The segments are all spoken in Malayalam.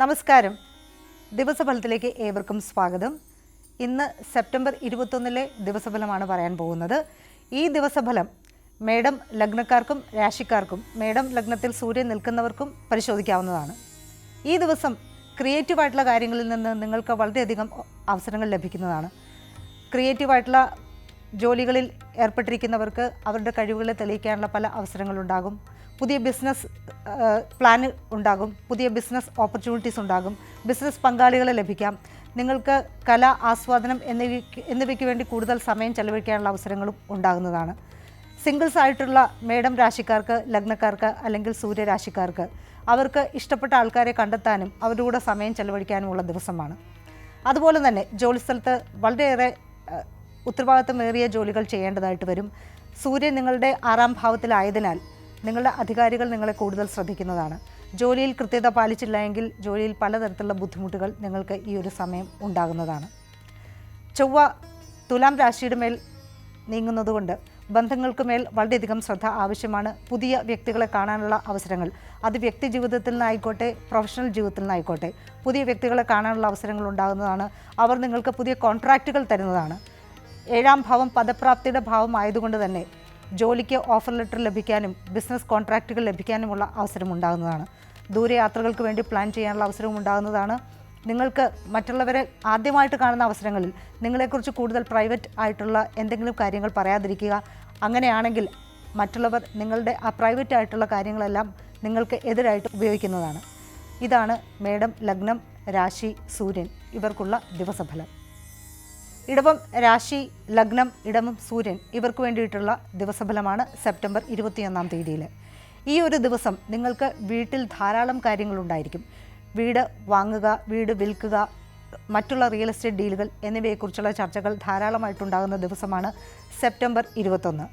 നമസ്കാരം. ദിവസഫലത്തിലേക്ക് ഏവർക്കും സ്വാഗതം. ഇന്ന് സെപ്റ്റംബർ 21 ദിവസഫലമാണ് പറയാൻ പോകുന്നത്. ഈ ദിവസഫലം മേടം ലഗ്നക്കാർക്കും രാശിക്കാർക്കും മേടം ലഗ്നത്തിൽ സൂര്യൻ നിൽക്കുന്നവർക്കും പരിശോധിക്കാവുന്നതാണ്. ഈ ദിവസം ക്രിയേറ്റീവായിട്ടുള്ള കാര്യങ്ങളിൽ നിന്ന് നിങ്ങൾക്ക് വളരെയധികം അവസരങ്ങൾ ലഭിക്കുന്നതാണ്. ക്രിയേറ്റീവായിട്ടുള്ള ജോലികളിൽ ഏർപ്പെട്ടിരിക്കുന്നവർക്ക് അവരുടെ കഴിവുകളെ തെളിയിക്കാനുള്ള പല അവസരങ്ങളുണ്ടാകും. പുതിയ ബിസിനസ് പ്ലാൻ ഉണ്ടാകും, പുതിയ ബിസിനസ് ഓപ്പർച്യൂണിറ്റീസ് ഉണ്ടാകും, ബിസിനസ് പങ്കാളികളെ ലഭിക്കാം. നിങ്ങൾക്ക് കല, ആസ്വാദനം എന്നിവയ്ക്ക് വേണ്ടി കൂടുതൽ സമയം ചെലവഴിക്കാനുള്ള അവസരങ്ങളും ഉണ്ടാകുന്നതാണ്. സിംഗിൾസ് ആയിട്ടുള്ള മേടം രാശിക്കാർക്ക്, ലഗ്നക്കാർക്ക് അല്ലെങ്കിൽ സൂര്യരാശിക്കാർക്ക് അവർക്ക് ഇഷ്ടപ്പെട്ട ആൾക്കാരെ കണ്ടെത്താനും അവരുടെ കൂടെ സമയം ചെലവഴിക്കാനുമുള്ള ദിവസമാണ്. അതുപോലെ തന്നെ ജോലിസ്ഥലത്ത് വളരെയേറെ ഉത്തരവാദിത്തമേറിയ ജോലികൾ ചെയ്യേണ്ടതായിട്ട് വരും. സൂര്യൻ നിങ്ങളുടെ 6ാം ഭാവത്തിലായതിനാൽ നിങ്ങളുടെ അധികാരികൾ നിങ്ങളെ കൂടുതൽ ശ്രദ്ധിക്കുന്നതാണ്. ജോലിയിൽ കൃത്യത പാലിച്ചില്ല എങ്കിൽ ജോലിയിൽ പലതരത്തിലുള്ള ബുദ്ധിമുട്ടുകൾ നിങ്ങൾക്ക് ഈ ഒരു സമയം ഉണ്ടാകുന്നതാണ്. ചൊവ്വ തുലാം രാശിയുടെ മേൽ നീങ്ങുന്നതുകൊണ്ട് ബന്ധങ്ങൾക്ക് മേൽ വളരെയധികം ശ്രദ്ധ ആവശ്യമാണ്. പുതിയ വ്യക്തികളെ കാണാനുള്ള അവസരങ്ങൾ, അത് വ്യക്തി ജീവിതത്തിൽ നിന്നായിക്കോട്ടെ പ്രൊഫഷണൽ ജീവിതത്തിൽ നിന്നായിക്കോട്ടെ, പുതിയ വ്യക്തികളെ കാണാനുള്ള അവസരങ്ങൾ ഉണ്ടാകുന്നതാണ്. അവർ നിങ്ങൾക്ക് പുതിയ കോൺട്രാക്റ്റുകൾ തരുന്നതാണ്. 7ാം ഭാവം പദപ്രാപ്തിയുടെ ഭാവം ആയതുകൊണ്ട് തന്നെ ജോലിക്ക് ഓഫർ ലെറ്റർ ലഭിക്കാനും ബിസിനസ് കോൺട്രാക്റ്റുകൾ ലഭിക്കാനുമുള്ള അവസരം ഉണ്ടാകുന്നതാണ്. ദൂരയാത്രകൾക്ക് വേണ്ടി പ്ലാൻ ചെയ്യാനുള്ള അവസരവും ഉണ്ടാകുന്നതാണ്. നിങ്ങൾക്ക് മറ്റുള്ളവരെ ആദ്യമായിട്ട് കാണുന്ന അവസരങ്ങളിൽ നിങ്ങളെക്കുറിച്ച് കൂടുതൽ പ്രൈവറ്റ് ആയിട്ടുള്ള എന്തെങ്കിലും കാര്യങ്ങൾ പറയാതിരിക്കുക. അങ്ങനെയാണെങ്കിൽ മറ്റുള്ളവർ നിങ്ങളുടെ ആ പ്രൈവറ്റ് ആയിട്ടുള്ള കാര്യങ്ങളെല്ലാം നിങ്ങൾക്ക് എതിരായിട്ട് ഉപയോഗിക്കുന്നതാണ്. ഇതാണ് മേടം ലഗ്നം രാശി സൂര്യൻ ഇവർക്കുള്ള ദിവസഫലം. ഇടവം രാശി ലഗ്നം ഇടവം സൂര്യൻ ഇവർക്ക് വേണ്ടിയിട്ടുള്ള ദിവസഫലമാണ് സെപ്റ്റംബർ 21 തീയതിയിൽ. ഈ ഒരു ദിവസം നിങ്ങൾക്ക് വീട്ടിൽ ധാരാളം കാര്യങ്ങളുണ്ടായിരിക്കും. വീട് വാങ്ങുക, വീട് വിൽക്കുക, മറ്റുള്ള റിയൽ എസ്റ്റേറ്റ് ഡീലുകൾ എന്നിവയെക്കുറിച്ചുള്ള ചർച്ചകൾ ധാരാളമായിട്ടുണ്ടാകുന്ന ദിവസമാണ് സെപ്റ്റംബർ 21.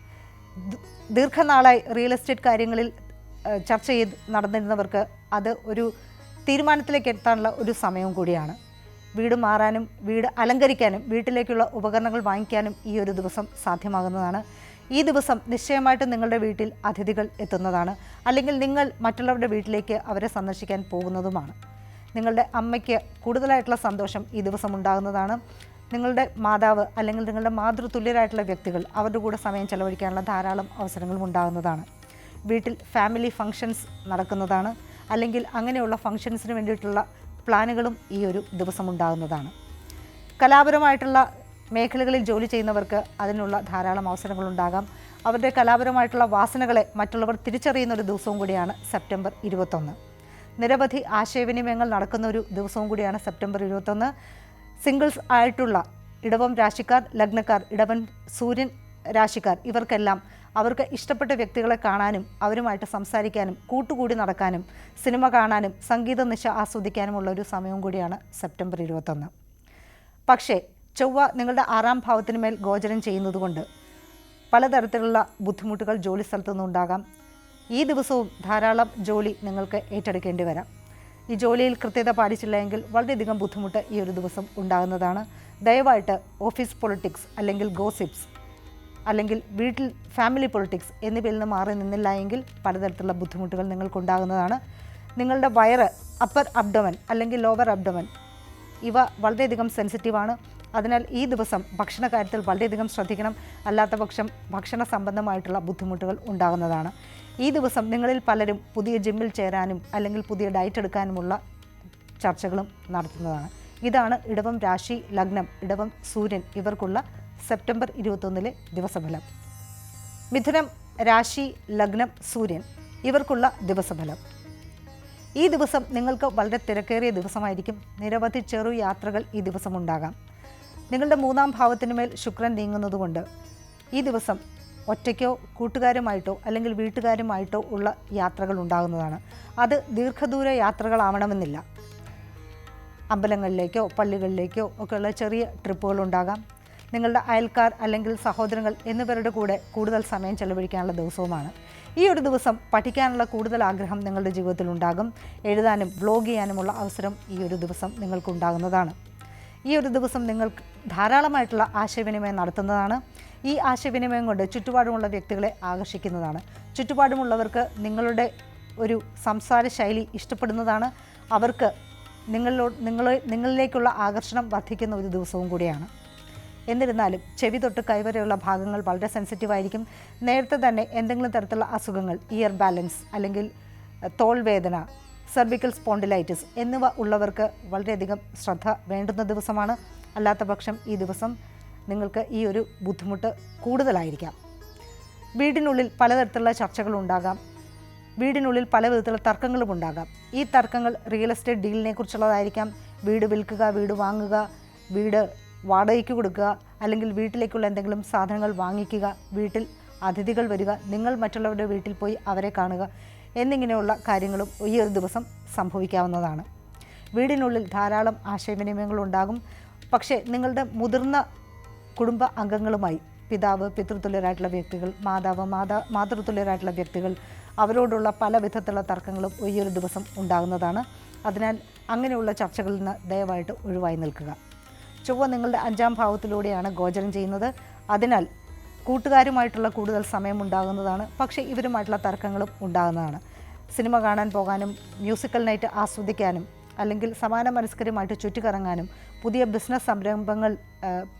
ദീർഘനാളായി റിയൽ എസ്റ്റേറ്റ് കാര്യങ്ങളിൽ ചർച്ച ചെയ്ത് നടന്നിരുന്നവർക്ക് അത് ഒരു തീരുമാനത്തിലേക്ക് എത്താനുള്ള ഒരു സമയവും കൂടിയാണ്. വീട് മാറാനും വീട് അലങ്കരിക്കാനും വീട്ടിലേക്കുള്ള ഉപകരണങ്ങൾ വാങ്ങിക്കാനും ഈ ഒരു ദിവസം സാധ്യമാകുന്നതാണ്. ഈ ദിവസം നിശ്ചയമായിട്ടും നിങ്ങളുടെ വീട്ടിൽ അതിഥികൾ എത്തുന്നതാണ്, അല്ലെങ്കിൽ നിങ്ങൾ മറ്റുള്ളവരുടെ വീട്ടിലേക്ക് അവരെ സന്ദർശിക്കാൻ പോകുന്നതുമാണ്. നിങ്ങളുടെ അമ്മയ്ക്ക് കൂടുതലായിട്ടുള്ള സന്തോഷം ഈ ദിവസം ഉണ്ടാകുന്നതാണ്. നിങ്ങളുടെ മാതാവ് അല്ലെങ്കിൽ നിങ്ങളുടെ മാതൃതുല്യരായിട്ടുള്ള വ്യക്തികൾ അവരുടെ കൂടെ സമയം ചെലവഴിക്കാനുള്ള ധാരാളം അവസരങ്ങളും ഉണ്ടാകുന്നതാണ്. വീട്ടിൽ ഫാമിലി ഫങ്ഷൻസ് നടക്കുന്നതാണ്, അല്ലെങ്കിൽ അങ്ങനെയുള്ള ഫങ്ഷൻസിന് വേണ്ടിയിട്ടുള്ള പ്ലാനുകളും ഈ ഒരു ദിവസം ഉണ്ടാകുന്നതാണ്. കലാപരമായിട്ടുള്ള മേഖലകളിൽ ജോലി ചെയ്യുന്നവർക്ക് അതിനുള്ള ധാരാളം അവസരങ്ങളുണ്ടാകാം. അവരുടെ കലാപരമായിട്ടുള്ള വാസനകളെ മറ്റുള്ളവർ തിരിച്ചറിയുന്ന ഒരു ദിവസവും കൂടിയാണ് സെപ്റ്റംബർ 21. നിരവധി ആശയവിനിമയങ്ങൾ നടക്കുന്ന ഒരു ദിവസവും കൂടിയാണ് സെപ്റ്റംബർ 21. സിംഗിൾസ് ആയിട്ടുള്ള ഇടവം രാശിക്കാർ, ലഗ്നക്കാർ, ഇടവൻ സൂര്യൻ രാശിക്കാർ ഇവർക്കെല്ലാം അവർക്ക് ഇഷ്ടപ്പെട്ട വ്യക്തികളെ കാണാനും അവരുമായിട്ട് സംസാരിക്കാനും കൂട്ടുകൂടി നടക്കാനും സിനിമ കാണാനും സംഗീത നിശ ആസ്വദിക്കാനുമുള്ള ഒരു സമയവും കൂടിയാണ് സെപ്റ്റംബർ 21. പക്ഷേ ചൊവ്വ നിങ്ങളുടെ 6ാം ഭാവത്തിന് മേൽ ഗോചരം ചെയ്യുന്നതുകൊണ്ട് പലതരത്തിലുള്ള ബുദ്ധിമുട്ടുകൾ ജോലി സ്ഥലത്തു നിന്നുണ്ടാകാം. ഈ ദിവസവും ധാരാളം ജോലി നിങ്ങൾക്ക് ഏറ്റെടുക്കേണ്ടി വരാം. ഈ ജോലിയിൽ കൃത്യത പാലിച്ചില്ല എങ്കിൽ വളരെയധികം ബുദ്ധിമുട്ട് ഈ ഒരു ദിവസം ഉണ്ടാകുന്നതാണ്. ദയവായിട്ട് ഓഫീസ് പൊളിറ്റിക്സ് അല്ലെങ്കിൽ ഗോസിപ്സ് അല്ലെങ്കിൽ വീട്ടിൽ ഫാമിലി പൊളിറ്റിക്സ് എന്നിവയിൽ നിന്ന് മാറി നിന്നില്ല എങ്കിൽ പലതരത്തിലുള്ള ബുദ്ധിമുട്ടുകൾ നിങ്ങൾക്കുണ്ടാകുന്നതാണ്. നിങ്ങളുടെ വയറ്, അപ്പർ അബ്ഡമൻ അല്ലെങ്കിൽ ലോവർ അബ്ഡമൻ ഇവ വളരെയധികം സെൻസിറ്റീവാണ്. അതിനാൽ ഈ ദിവസം ഭക്ഷണ കാര്യത്തിൽ വളരെയധികം ശ്രദ്ധിക്കണം. അല്ലാത്ത പക്ഷം ഭക്ഷണ സംബന്ധമായിട്ടുള്ള ബുദ്ധിമുട്ടുകൾ ഉണ്ടാകുന്നതാണ്. ഈ ദിവസം നിങ്ങളിൽ പലരും പുതിയ ജിമ്മിൽ ചേരാനും അല്ലെങ്കിൽ പുതിയ ഡയറ്റ് എടുക്കാനുമുള്ള ചർച്ചകളും നടത്തുന്നതാണ്. ഇതാണ് ഇടവം രാശി ലഗ്നം ഇടവം സൂര്യൻ ഇവർക്കുള്ള സെപ്റ്റംബർ 21 ദിവസഫലം. മിഥുനം രാശി ലഗ്നം സൂര്യൻ ഇവർക്കുള്ള ദിവസഫലം. ഈ ദിവസം നിങ്ങൾക്ക് വളരെ തിരക്കേറിയ ദിവസമായിരിക്കും. നിരവധി ചെറു യാത്രകൾ ഈ ദിവസം ഉണ്ടാകാം. നിങ്ങളുടെ 3ാം ഭാവത്തിന് മേൽ ശുക്രൻ നീങ്ങുന്നതുകൊണ്ട് ഈ ദിവസം ഒറ്റയ്ക്കോ കൂട്ടുകാരുമായിട്ടോ അല്ലെങ്കിൽ വീട്ടുകാരുമായിട്ടോ ഉള്ള യാത്രകൾ ഉണ്ടാകുന്നതാണ്. അത് ദീർഘദൂര യാത്രകളാവണമെന്നില്ല. അമ്പലങ്ങളിലേക്കോ പള്ളികളിലേക്കോ ഒക്കെയുള്ള ചെറിയ ട്രിപ്പുകളുണ്ടാകാം. നിങ്ങളുടെ അയൽക്കാർ അല്ലെങ്കിൽ സഹോദരങ്ങൾ എന്നിവരുടെ കൂടെ കൂടുതൽ സമയം ചെലവഴിക്കാനുള്ള ദിവസവുമാണ്. ഈ ഒരു ദിവസം പഠിക്കാനുള്ള കൂടുതൽ ആഗ്രഹം നിങ്ങളുടെ ജീവിതത്തിൽ ഉണ്ടാകും. എഴുതാനും ബ്ലോഗ് ചെയ്യാനുമുള്ള അവസരം ഈ ഒരു ദിവസം നിങ്ങൾക്കുണ്ടാകുന്നതാണ്. ഈ ഒരു ദിവസം നിങ്ങൾക്ക് ധാരാളമായിട്ടുള്ള ആശയവിനിമയം നടത്തുന്നതാണ്. ഈ ആശയവിനിമയം കൊണ്ട് ചുറ്റുപാടുമുള്ള വ്യക്തികളെ ആകർഷിക്കുന്നതാണ്. ചുറ്റുപാടുമുള്ളവർക്ക് നിങ്ങളുടെ ഒരു സംസാര ശൈലി ഇഷ്ടപ്പെടുന്നതാണ്. അവർക്ക് നിങ്ങളിലേക്കുള്ള ആകർഷണം വർദ്ധിക്കുന്ന ഒരു ദിവസവും കൂടിയാണ്. എന്നിരുന്നാലും ചെവി തൊട്ട് കൈവരെയുള്ള ഭാഗങ്ങൾ വളരെ സെൻസിറ്റീവായിരിക്കും. നേരത്തെ തന്നെ എന്തെങ്കിലും തരത്തിലുള്ള അസുഖങ്ങൾ, ഇയർ ബാലൻസ് അല്ലെങ്കിൽ തോൾ വേദന, സെർവിക്കൽ സ്പോണ്ടിലൈറ്റിസ് എന്നിവ ഉള്ളവർക്ക് വളരെയധികം ശ്രദ്ധ വേണ്ടുന്ന ദിവസമാണ്. അല്ലാത്ത പക്ഷം ഈ ദിവസം നിങ്ങൾക്ക് ഈ ഒരു ബുദ്ധിമുട്ട് കൂടുതലായിരിക്കാം. വീടിനുള്ളിൽ പലതരത്തിലുള്ള ചർച്ചകളുണ്ടാകാം. വീടിനുള്ളിൽ പല വിധത്തിലുള്ള തർക്കങ്ങളും ഉണ്ടാകാം. ഈ തർക്കങ്ങൾ റിയൽ എസ്റ്റേറ്റ് ഡീലിനെ കുറിച്ചുള്ളതായിരിക്കാം. വീട് വിൽക്കുക, വീട് വാങ്ങുക, വീട് വാടകയ്ക്ക് കൊടുക്കുക, അല്ലെങ്കിൽ വീട്ടിലേക്കുള്ള എന്തെങ്കിലും സാധനങ്ങൾ വാങ്ങിക്കുക, വീട്ടിൽ അതിഥികൾ വരിക, നിങ്ങൾ മറ്റുള്ളവരുടെ വീട്ടിൽ പോയി അവരെ കാണുക എന്നിങ്ങനെയുള്ള കാര്യങ്ങളും ഈ ഒരു ദിവസം സംഭവിക്കാവുന്നതാണ്. വീടിനുള്ളിൽ ധാരാളം ആശയവിനിമയങ്ങൾ ഉണ്ടാകും. പക്ഷേ നിങ്ങളുടെ മുതിർന്ന കുടുംബ അംഗങ്ങളുമായി, പിതാവ് പിതൃതുല്യരായിട്ടുള്ള വ്യക്തികൾ, മാതാവ് മാതൃതുല്യരായിട്ടുള്ള വ്യക്തികൾ, അവരോടുള്ള പല വിധത്തിലുള്ള തർക്കങ്ങളും ഈ ഒരു ദിവസം ഉണ്ടാകുന്നതാണ്. അതിനാൽ അങ്ങനെയുള്ള ചർച്ചകളിൽ നിന്ന് ദയവായിട്ട് ഒഴിവായി നിൽക്കുക. ചൊവ്വ നിങ്ങളുടെ 5ാം ഭാവത്തിലൂടെയാണ് ഗോചരം ചെയ്യുന്നത്. അതിനാൽ കൂട്ടുകാരുമായിട്ടുള്ള കൂടുതൽ സമയമുണ്ടാകുന്നതാണ്. പക്ഷേ ഇവരുമായിട്ടുള്ള തർക്കങ്ങളും ഉണ്ടാകുന്നതാണ്. സിനിമ കാണാൻ പോകാനും മ്യൂസിക്കൽ നൈറ്റ് ആസ്വദിക്കാനും അല്ലെങ്കിൽ സമാന മനസ്കരുമായിട്ട് ചുറ്റിക്കറങ്ങാനും പുതിയ ബിസിനസ് സംരംഭങ്ങൾ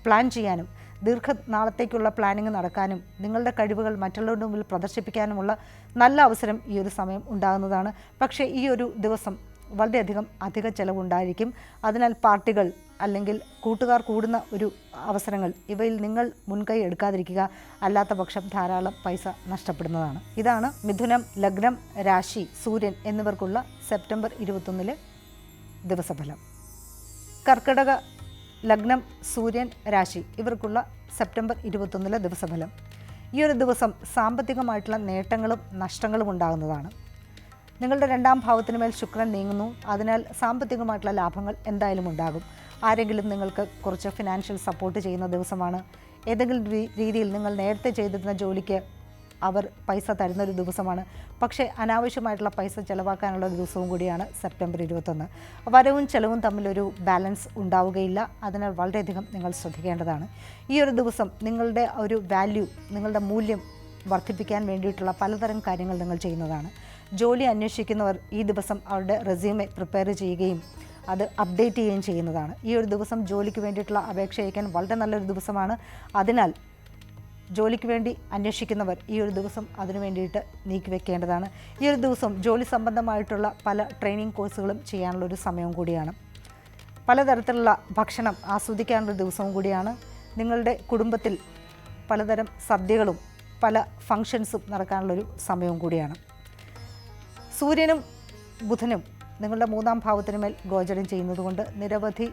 പ്ലാൻ ചെയ്യാനും ദീർഘനാളത്തേക്കുള്ള പ്ലാനിങ് നടക്കാനും നിങ്ങളുടെ കഴിവുകൾ മറ്റുള്ളവരുടെ മുമ്പിൽ പ്രദർശിപ്പിക്കാനുമുള്ള നല്ല അവസരം ഈ ഒരു സമയം ഉണ്ടാകുന്നതാണ്. പക്ഷേ ഈ ഒരു ദിവസം വളരെയധികം അധിക ചിലവുണ്ടായിരിക്കും. അതിനാൽ പാർട്ടികൾ അല്ലെങ്കിൽ കൂട്ടുകാർ കൂടുന്ന ഒരു അവസരങ്ങൾ ഇവയിൽ നിങ്ങൾ മുൻകൈ എടുക്കാതിരിക്കുക. അല്ലാത്ത പക്ഷം ധാരാളം പൈസ നഷ്ടപ്പെടുന്നതാണ്. ഇതാണ് മിഥുനം, ലഗ്നം, രാശി, സൂര്യൻ എന്നിവർക്കുള്ള സെപ്റ്റംബർ 21 ദിവസഫലം. കർക്കിടക ലഗ്നം, സൂര്യൻ, രാശി ഇവർക്കുള്ള സെപ്റ്റംബർ 21 ദിവസഫലം. ഈ ഒരു ദിവസം സാമ്പത്തികമായിട്ടുള്ള നേട്ടങ്ങളും നഷ്ടങ്ങളും ഉണ്ടാകുന്നതാണ്. നിങ്ങളുടെ 2ാം ഭാവത്തിന് മേൽ ശുക്രൻ നീങ്ങുന്നു. അതിനാൽ സാമ്പത്തികമായിട്ടുള്ള ലാഭങ്ങൾ എന്തായാലും ഉണ്ടാകും. ആരെങ്കിലും നിങ്ങൾക്ക് കുറച്ച് ഫിനാൻഷ്യൽ സപ്പോർട്ട് ചെയ്യുന്ന ദിവസമാണ്. ഏതെങ്കിലും രീതിയിൽ നിങ്ങൾ നേരത്തെ ചെയ്തിരുന്ന ജോലിക്ക് അവർ പൈസ തരുന്നൊരു ദിവസമാണ്. പക്ഷേ അനാവശ്യമായിട്ടുള്ള പൈസ ചിലവാക്കാനുള്ള ഒരു ദിവസവും കൂടിയാണ് സെപ്റ്റംബർ 21. വരവും ചെലവും തമ്മിലൊരു ബാലൻസ് ഉണ്ടാവുകയില്ല. അതിനാൽ വളരെയധികം നിങ്ങൾ ശ്രദ്ധിക്കേണ്ടതാണ്. ഈ ഒരു ദിവസം നിങ്ങളുടെ ഒരു വാല്യൂ, നിങ്ങളുടെ മൂല്യം വർദ്ധിപ്പിക്കാൻ വേണ്ടിയിട്ടുള്ള പലതരം കാര്യങ്ങൾ നിങ്ങൾ ചെയ്യുന്നതാണ്. ജോലി അന്വേഷിക്കുന്നവർ ഈ ദിവസം അവരുടെ റെസ്യൂമെ പ്രിപ്പയർ ചെയ്യുകയും അത് അപ്ഡേറ്റ് ചെയ്യുകയും ചെയ്യുന്നതാണ്. ഈ ഒരു ദിവസം ജോലിക്ക് വേണ്ടിയിട്ടുള്ള അപേക്ഷ അയക്കാൻ വളരെ നല്ലൊരു ദിവസമാണ്. അതിനാൽ ജോലിക്ക് വേണ്ടി അന്വേഷിക്കുന്നവർ ഈ ഒരു ദിവസം അതിനു വേണ്ടിയിട്ട് നീക്കിവെക്കേണ്ടതാണ്. ഈ ഒരു ദിവസം ജോലി സംബന്ധമായിട്ടുള്ള പല ട്രെയിനിങ് കോഴ്സുകളും ചെയ്യാനുള്ളൊരു സമയവും കൂടിയാണ്. പലതരത്തിലുള്ള ഭക്ഷണം ആസ്വദിക്കാനുള്ള ദിവസവും കൂടിയാണ്. നിങ്ങളുടെ കുടുംബത്തിൽ പലതരം സദ്യകളും പല ഫങ്ഷൻസും നടക്കാനുള്ളൊരു സമയവും കൂടിയാണ്. സൂര്യനും ബുധനും നിങ്ങളുടെ 3ാം ഭാവത്തിന് മേൽ ഗോചരം ചെയ്യുന്നതുകൊണ്ട് നിരവധി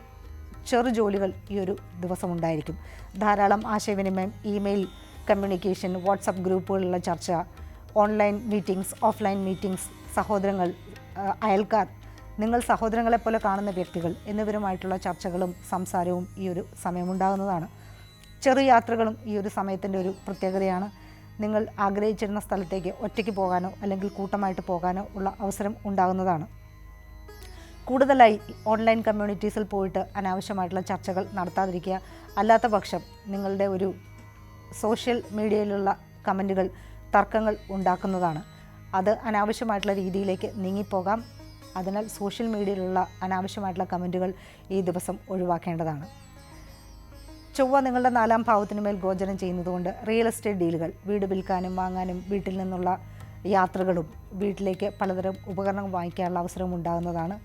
ചെറു ജോലികൾ ഈ ഒരു ദിവസം ഉണ്ടായിരിക്കും. ധാരാളം ആശയവിനിമയം, ഇമെയിൽ കമ്മ്യൂണിക്കേഷൻ, വാട്സപ്പ് ഗ്രൂപ്പുകളിലുള്ള ചർച്ച, ഓൺലൈൻ മീറ്റിംഗ്സ്, ഓഫ്ലൈൻ മീറ്റിംഗ്സ്, സഹോദരങ്ങൾ, അയൽക്കാർ, നിങ്ങൾ സഹോദരങ്ങളെപ്പോലെ കാണുന്ന വ്യക്തികൾ എന്നിവരുമായിട്ടുള്ള ചർച്ചകളും സംസാരവും ഈ ഒരു സമയമുണ്ടാകുന്നതാണ്. ചെറു യാത്രകളും ഈ ഒരു സമയത്തിൻ്റെ ഒരു പ്രത്യേകതയാണ്. നിങ്ങൾ ആഗ്രഹിച്ചിരുന്ന സ്ഥലത്തേക്ക് ഒറ്റയ്ക്ക് പോകാനോ അല്ലെങ്കിൽ കൂട്ടമായിട്ട് പോകാനോ ഉള്ള അവസരം ഉണ്ടാകുന്നതാണ്. കൂടുതലായി ഓൺലൈൻ കമ്മ്യൂണിറ്റീസിൽ പോയിട്ട് അനാവശ്യമായിട്ടുള്ള ചർച്ചകൾ നടത്താതിരിക്കുക. അല്ലാത്ത പക്ഷം നിങ്ങളുടെ ഒരു സോഷ്യൽ മീഡിയയിലുള്ള കമൻറ്റുകൾ തർക്കങ്ങൾ ഉണ്ടാക്കുന്നതാണ്. അത് അനാവശ്യമായിട്ടുള്ള രീതിയിലേക്ക് നീങ്ങിപ്പോകാം. അതിനാൽ സോഷ്യൽ മീഡിയയിലുള്ള അനാവശ്യമായിട്ടുള്ള കമൻറ്റുകൾ ഈ ദിവസം ഒഴിവാക്കേണ്ടതാണ്. ചൊവ്വ നിങ്ങളുടെ 4ാം ഭാവത്തിന് മേൽ ഗോചരം ചെയ്യുന്നതുകൊണ്ട് റിയൽ എസ്റ്റേറ്റ് ഡീലുകൾ, വീട് വിൽക്കാനും വാങ്ങാനും വീട്ടിൽ നിന്നുള്ള യാത്രകളും വീട്ടിലേക്ക് പലതരം ഉപകരണങ്ങൾ വാങ്ങിക്കാനുള്ള അവസരവും ഉണ്ടാകുന്നതാണ്.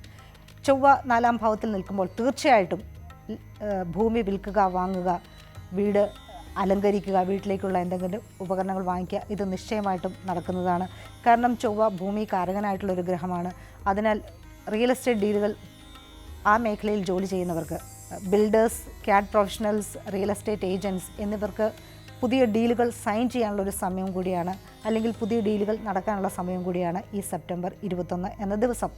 ചൊവ്വ 4ാം ഭാവത്തിൽ നിൽക്കുമ്പോൾ തീർച്ചയായിട്ടും ഭൂമി വിൽക്കുക, വാങ്ങുക, വീട് അലങ്കരിക്കുക, വീട്ടിലേക്കുള്ള എന്തെങ്കിലും ഉപകരണങ്ങൾ വാങ്ങിക്കുക, ഇത് നിശ്ചയമായിട്ടും നടക്കുന്നതാണ്. കാരണം ചൊവ്വ ഭൂമി കാരകനായിട്ടുള്ളൊരു ഗ്രഹമാണ്. അതിനാൽ റിയൽ എസ്റ്റേറ്റ് ഡീലുകൾ, ആ മേഖലയിൽ ജോലി ചെയ്യുന്നവർക്ക്, builders, CAD professionals, real estate agents എന്നിവർക്ക് പുതിയ ഡീലുകൾ സൈൻ ചെയ്യാനുള്ളൊരു സമയം കൂടിയാണ്, അല്ലെങ്കിൽ പുതിയ ഡീലുകൾ നടക്കാനുള്ള സമയം കൂടിയാണ് ഈ സെപ്റ്റംബർ 21 എന്ന ദിവസം.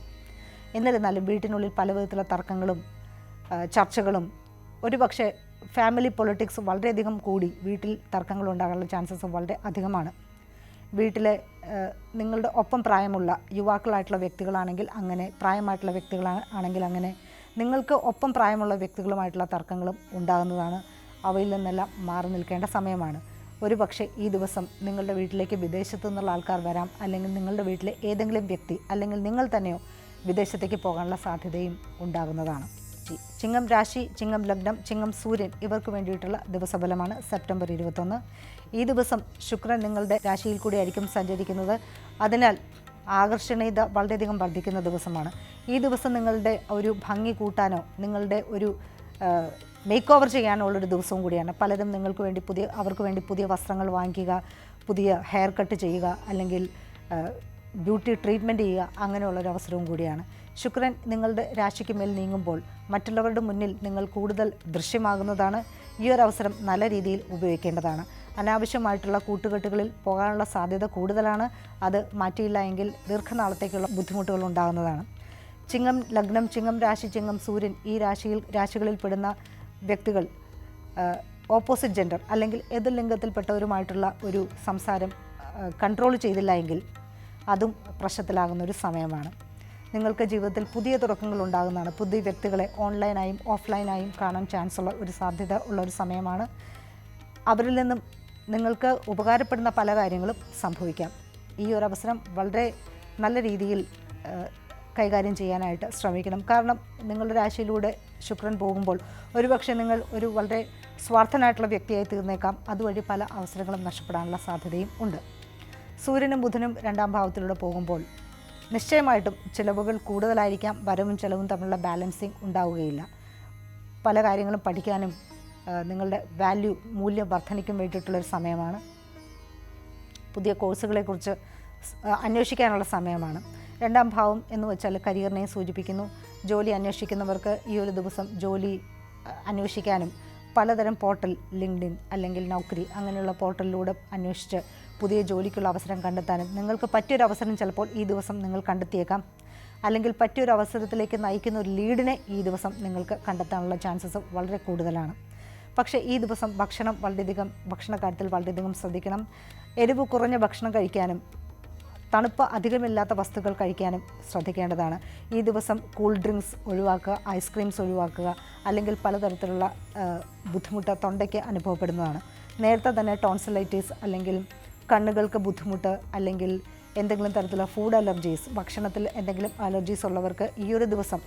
എന്നിരുന്നാലും വീട്ടിനുള്ളിൽ പല വിധത്തിലുള്ള തർക്കങ്ങളും ചർച്ചകളും, ഒരുപക്ഷെ ഫാമിലി പൊളിറ്റിക്സ് വളരെയധികം കൂടി വീട്ടിൽ തർക്കങ്ങൾ ഉണ്ടാകാനുള്ള ചാൻസസ് വളരെ അധികമാണ്. വീട്ടിലെ നിങ്ങളുടെ ഒപ്പം പ്രായമുള്ള യുവാക്കളായിട്ടുള്ള വ്യക്തികളാണെങ്കിൽ അങ്ങനെ, പ്രായമായിട്ടുള്ള വ്യക്തികളാണെങ്കിൽ അങ്ങനെ, നിങ്ങൾക്ക് ഒപ്പം പ്രായമുള്ള വ്യക്തികളുമായിട്ടുള്ള തർക്കങ്ങളും ഉണ്ടാകുന്നതാണ്. അവയിൽ നിന്നെല്ലാം മാറി നിൽക്കേണ്ട സമയമാണ്. ഒരു പക്ഷേ ഈ ദിവസം നിങ്ങളുടെ വീട്ടിലേക്ക് വിദേശത്തു നിന്നുള്ള ആൾക്കാർ വരാം, അല്ലെങ്കിൽ നിങ്ങളുടെ വീട്ടിലെ ഏതെങ്കിലും വ്യക്തി അല്ലെങ്കിൽ നിങ്ങൾ തന്നെയോ വിദേശത്തേക്ക് പോകാനുള്ള സാധ്യതയും ഉണ്ടാകുന്നതാണ്. ചിങ്ങം രാശി, ചിങ്ങം ലഗ്നം, ചിങ്ങം സൂര്യൻ ഇവർക്ക് വേണ്ടിയിട്ടുള്ള ദിവസഫലമാണ് സെപ്റ്റംബർ 21. ഈ ദിവസം ശുക്രൻ നിങ്ങളുടെ രാശിയിൽ കൂടി ആയിരിക്കും സഞ്ചരിക്കുന്നത്. അതിനാൽ ആകർഷണീയത വളരെയധികം വർദ്ധിക്കുന്ന ദിവസമാണ്. ഈ ദിവസം നിങ്ങളുടെ ഒരു ഭംഗി കൂട്ടാനോ നിങ്ങളുടെ ഒരു മേക്ക് ഓവർ ചെയ്യാനോ ഉള്ളൊരു ദിവസവും കൂടിയാണ്. പലരും അവർക്ക് വേണ്ടി പുതിയ വസ്ത്രങ്ങൾ വാങ്ങിക്കുക, പുതിയ ഹെയർ കട്ട് ചെയ്യുക, അല്ലെങ്കിൽ ബ്യൂട്ടി ട്രീറ്റ്മെൻറ്റ് ചെയ്യുക, അങ്ങനെയുള്ളൊരു അവസരവും കൂടിയാണ്. ശുക്രൻ നിങ്ങളുടെ രാശിക്ക് മേൽ നീങ്ങുമ്പോൾ മറ്റുള്ളവരുടെ മുന്നിൽ നിങ്ങൾ കൂടുതൽ ദൃശ്യമാകുന്നതാണ്. ഈ ഒരു അവസരം നല്ല രീതിയിൽ ഉപയോഗിക്കേണ്ടതാണ്. അനാവശ്യമായിട്ടുള്ള കൂട്ടുകെട്ടുകളിൽ പോകാനുള്ള സാധ്യത കൂടുതലാണ്. അത് മാറ്റിയില്ല എങ്കിൽ ദീർഘനാളത്തേക്കുള്ള ബുദ്ധിമുട്ടുകൾ ഉണ്ടാകുന്നതാണ്. ചിങ്ങം ലഗ്നം, ചിങ്ങം രാശി, ചിങ്ങം സൂര്യൻ ഈ രാശികളിൽ പെടുന്ന വ്യക്തികൾ ഓപ്പോസിറ്റ് ജെൻഡർ അല്ലെങ്കിൽ എതിർ ലിംഗത്തിൽപ്പെട്ടവരുമായിട്ടുള്ള ഒരു സംസാരം കൺട്രോൾ ചെയ്തില്ല എങ്കിൽ അതും പ്രശ്നത്തിലാകുന്ന ഒരു സമയമാണ്. നിങ്ങൾക്ക് ജീവിതത്തിൽ പുതിയ തുടക്കങ്ങൾ ഉണ്ടാകുന്നതാണ്. പുതിയ വ്യക്തികളെ ഓൺലൈനായും ഓഫ്ലൈനായും കാണാൻ ചാൻസ് ഉള്ള ഒരു സാധ്യത ഉള്ള ഒരു സമയമാണ്. അവരിൽ നിന്നും നിങ്ങൾക്ക് ഉപകാരപ്പെടുന്ന പല കാര്യങ്ങളും സംഭവിക്കാം. ഈ ഒരു അവസരം വളരെ നല്ല രീതിയിൽ കൈകാര്യം ചെയ്യാനായിട്ട് ശ്രമിക്കണം. കാരണം നിങ്ങളുടെ രാശിയിലൂടെ ശുക്രൻ പോകുമ്പോൾ ഒരുപക്ഷെ നിങ്ങൾ ഒരു വളരെ സ്വാർത്ഥനായിട്ടുള്ള വ്യക്തിയായി തീർന്നേക്കാം. അതുവഴി പല അവസരങ്ങളും നഷ്ടപ്പെടാനുള്ള സാധ്യതയും ഉണ്ട്. സൂര്യനും ബുധനും 2ാം ഭാവത്തിലൂടെ പോകുമ്പോൾ നിശ്ചയമായിട്ടും ചിലവുകൾ കൂടുതലായിരിക്കാം. വരവും ചിലവും തമ്മിലുള്ള ബാലൻസിങ് ഉണ്ടാവുകയില്ല. പല കാര്യങ്ങളും പഠിക്കാനും നിങ്ങളുടെ മൂല്യം വർധനയ്ക്കും വേണ്ടിയിട്ടുള്ളൊരു സമയമാണ്. പുതിയ കോഴ്സുകളെക്കുറിച്ച് അന്വേഷിക്കാനുള്ള സമയമാണ്. 2ാം ഭാവം എന്ന് വെച്ചാൽ കരിയറിനെ സൂചിപ്പിക്കുന്നു. ജോലി അന്വേഷിക്കുന്നവർക്ക് ഈ ഒരു ദിവസം ജോലി അന്വേഷിക്കാനും പലതരം പോർട്ടൽ, ലിങ്ക്ഡിൻ അല്ലെങ്കിൽ നൗക്കരി അങ്ങനെയുള്ള പോർട്ടലിലൂടെ അന്വേഷിച്ച് പുതിയ ജോലിക്കുള്ള അവസരം കണ്ടെത്താനും നിങ്ങൾക്ക് പറ്റിയൊരു അവസരം ചിലപ്പോൾ ഈ ദിവസം നിങ്ങൾ കണ്ടെത്തിയേക്കാം. അല്ലെങ്കിൽ പറ്റിയൊരു അവസരത്തിലേക്ക് നയിക്കുന്ന ഒരു ലീഡിനെ ഈ ദിവസം നിങ്ങൾക്ക് കണ്ടെത്താനുള്ള ചാൻസസ് വളരെ കൂടുതലാണ്. പക്ഷേ ഈ ദിവസം ഭക്ഷണക്കാര്യത്തിൽ വളരെയധികം ശ്രദ്ധിക്കണം. എരിവ് കുറഞ്ഞ ഭക്ഷണം കഴിക്കാനും തണുപ്പ് അധികമില്ലാത്ത വസ്തുക്കൾ കഴിക്കാനും ശ്രദ്ധിക്കേണ്ടതാണ്. ഈ ദിവസം കൂൾ ഡ്രിങ്ക്സ് ഒഴിവാക്കുക, ഐസ്ക്രീംസ് ഒഴിവാക്കുക, അല്ലെങ്കിൽ പലതരത്തിലുള്ള ബുദ്ധിമുട്ട് തൊണ്ടയ്ക്ക് അനുഭവപ്പെടുന്നതാണ്. നേരത്തെ തന്നെ ടോൺസിലൈറ്റിസ് അല്ലെങ്കിൽ കണ്ണുകൾക്ക് ബുദ്ധിമുട്ട് അല്ലെങ്കിൽ എന്തെങ്കിലും തരത്തിലുള്ള ഫുഡ് അലർജീസ്, ഭക്ഷണത്തിൽ എന്തെങ്കിലും അലർജീസ് ഉള്ളവർക്ക് ഈ ഒരു ദിവസം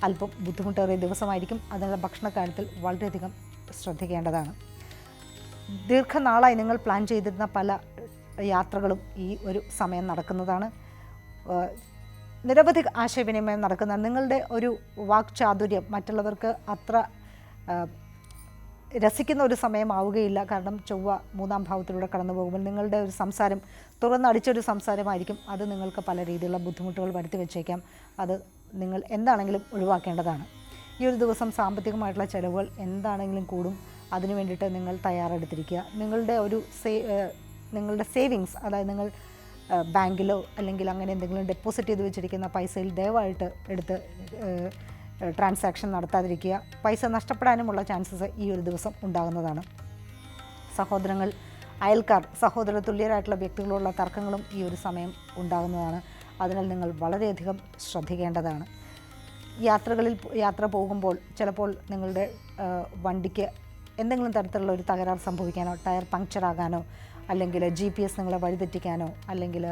അല്പം ബുദ്ധിമുട്ടേറിയ ദിവസമായിരിക്കും. അതിനാൽ ഭക്ഷണക്കാര്യത്തിൽ വളരെയധികം ശ്രദ്ധിക്കേണ്ടതാണ്. ദീർഘനാളായി നിങ്ങൾ പ്ലാൻ ചെയ്തിരുന്ന പല യാത്രകളും ഈ ഒരു സമയം നടക്കുന്നതാണ്. നിരവധി ആശയവിനിമയം നടക്കുന്ന നിങ്ങളുടെ ഒരു വാക്ചാതുര്യം മറ്റുള്ളവർക്ക് അത്ര രസിക്കുന്ന ഒരു സമയമാവുകയില്ല. കാരണം ചൊവ്വ 3ാം ഭാവത്തിലൂടെ കടന്നു പോകുമ്പോൾ നിങ്ങളുടെ ഒരു സംസാരം തുറന്നടിച്ചൊരു സംസാരമായിരിക്കും. അത് നിങ്ങൾക്ക് പല രീതിയിലുള്ള ബുദ്ധിമുട്ടുകൾ വരുത്തി വെച്ചേക്കാം. അത് നിങ്ങൾ എന്താണെങ്കിലും ഒഴിവാക്കേണ്ടതാണ്. ഈ ഒരു ദിവസം സാമ്പത്തികമായിട്ടുള്ള ചിലവുകൾ എന്താണെങ്കിലും കൂടും. അതിനു വേണ്ടിയിട്ട് നിങ്ങൾ തയ്യാറെടുത്തിരിക്കുക. നിങ്ങളുടെ സേവിങ്സ്, അതായത് നിങ്ങൾ ബാങ്കിലോ അല്ലെങ്കിൽ അങ്ങനെ എന്തെങ്കിലും ഡെപ്പോസിറ്റ് ചെയ്ത് വെച്ചിരിക്കുന്ന പൈസയിൽ ദയവായിട്ട് എടുത്ത് ട്രാൻസാക്ഷൻ നടത്താതിരിക്കുക. പൈസ നഷ്ടപ്പെടാനുമുള്ള ചാൻസസ് ഈ ഒരു ദിവസം ഉണ്ടാകുന്നതാണ്. സഹോദരങ്ങൾ, അയൽക്കാർ, സഹോദര തുല്യരായിട്ടുള്ള വ്യക്തികളുള്ള തർക്കങ്ങളും ഈ ഒരു സമയം ഉണ്ടാകുന്നതാണ്. അതിനാൽ നിങ്ങൾ വളരെയധികം ശ്രദ്ധിക്കേണ്ടതാണ്. യാത്ര പോകുമ്പോൾ ചിലപ്പോൾ നിങ്ങളുടെ വണ്ടിക്ക് എന്തെങ്കിലും തരത്തിലുള്ള ഒരു തകരാർ സംഭവിക്കാനോ, ടയർ പങ്ക്ചറാകാനോ, അല്ലെങ്കിൽ GPS നിങ്ങളെ വഴിതെറ്റിക്കാനോ, അല്ലെങ്കിൽ